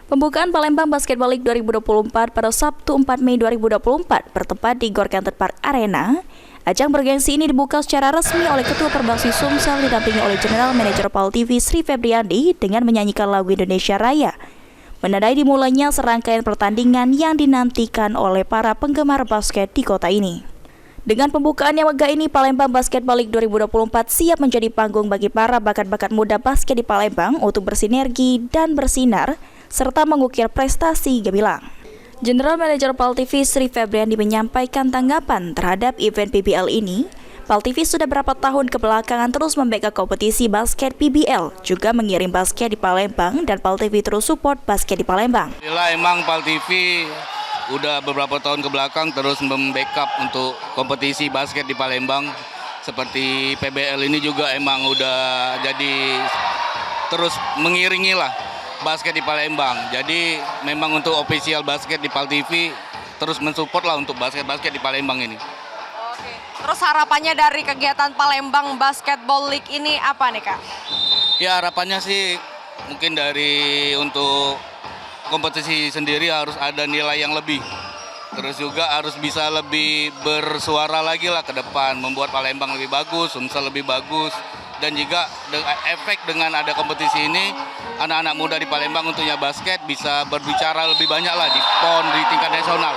Pembukaan Palembang Basketball League 2024 pada Sabtu 4 Mei 2024 bertempat di Gor Canter Park Arena. Ajang bergengsi ini dibuka secara resmi oleh Ketua Perbasi Sumsel didampingi oleh General Manager PAL TV Sri Febriandi dengan menyanyikan lagu Indonesia Raya. Menandai dimulainya serangkaian pertandingan yang dinantikan oleh para penggemar basket di kota ini. Dengan pembukaan yang megah ini, Palembang Basketball League 2024 siap menjadi panggung bagi para bakat-bakat muda basket di Palembang untuk bersinergi dan bersinar serta mengukir prestasi gemilang. General Manager PAL TV Sri Febriandi menyampaikan tanggapan terhadap event PBL ini. PAL TV sudah berapa tahun kebelakangan terus membackup kompetisi basket PBL, juga mengirim basket di Palembang, dan PAL TV terus support basket di Palembang. Emang PAL TV udah beberapa tahun kebelakang terus membackup untuk kompetisi basket di Palembang. Seperti PBL ini juga emang udah jadi terus mengiringi lah basket di Palembang. Jadi memang untuk official basket di PAL TV terus mensupport lah untuk basket-basket di Palembang ini. Oke. Terus harapannya dari kegiatan Palembang Basketball League ini apa nih, Kak? Ya, harapannya sih mungkin dari untuk kompetisi sendiri harus ada nilai yang lebih. Terus juga harus bisa lebih bersuara lagi lah ke depan, membuat Palembang lebih bagus, Sumsel lebih bagus. Dan juga efek dengan ada kompetisi ini, anak-anak muda di Palembang untuknya basket bisa berbicara lebih banyak lah di PON, di tingkat nasional.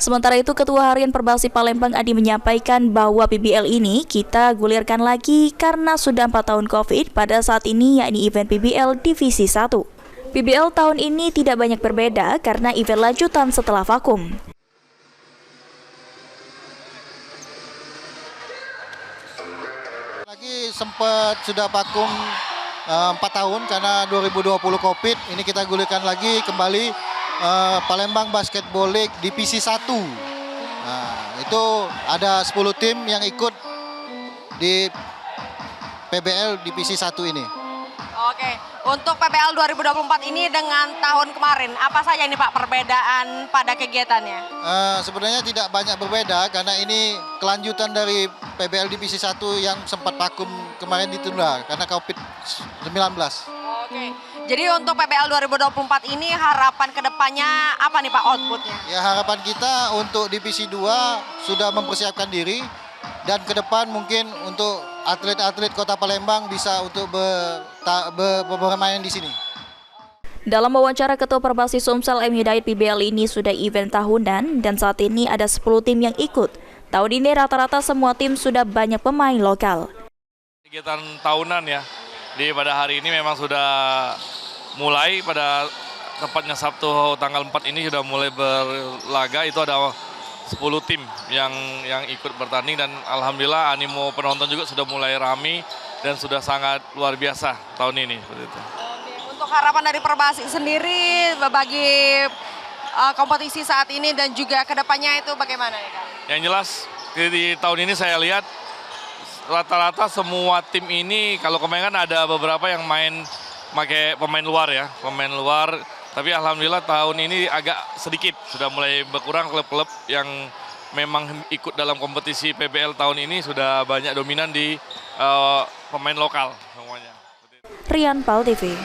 Sementara itu, Ketua Harian Perbasi Palembang Adi menyampaikan bahwa PBL ini kita gulirkan lagi karena sudah 4 tahun COVID pada saat ini, yakni event PBL Divisi 1. PBL tahun ini tidak banyak berbeda karena event lanjutan setelah vakum. Lagi sempat sudah vakum 4 tahun karena 2020 COVID, ini kita gulirkan lagi kembali Palembang Basketball League Divisi 1. Nah, itu ada 10 tim yang ikut di PBL Divisi 1 ini. Oke, untuk PBL 2024 ini dengan tahun kemarin, apa saja ini Pak perbedaan pada kegiatannya? Sebenarnya tidak banyak berbeda karena ini kelanjutan dari PBL Divisi 1 yang sempat vakum kemarin ditunda karena COVID-19. Oke, jadi untuk PBL 2024 ini harapan kedepannya apa nih Pak outputnya? Ya, harapan kita untuk Divisi 2 sudah mempersiapkan diri dan ke depan mungkin untuk atlet-atlet Kota Palembang bisa untuk bermain di sini. Dalam wawancara Ketua Perbasi Sumsel M. Hidayat, PBL ini sudah event tahunan dan saat ini ada 10 tim yang ikut. Tahun ini rata-rata semua tim sudah banyak pemain lokal. Kegiatan tahunan ya, pada hari ini memang sudah mulai pada tepatnya Sabtu tanggal 4 ini sudah mulai berlaga. Itu ada 10 tim yang ikut bertanding dan alhamdulillah animo penonton juga sudah mulai ramai dan sudah sangat luar biasa tahun ini. Seperti itu. Untuk harapan dari Perbasi sendiri bagi kompetisi saat ini dan juga kedepannya itu bagaimana ya Kak? Yang jelas di tahun ini saya lihat rata-rata semua tim ini, kalau kemarin kan ada beberapa yang main pakai pemain luar ya, tapi alhamdulillah tahun ini agak sedikit sudah mulai berkurang klub-klub yang memang ikut dalam kompetisi PBL tahun ini sudah banyak dominan di pemain lokal semuanya. Rian, PAL TV.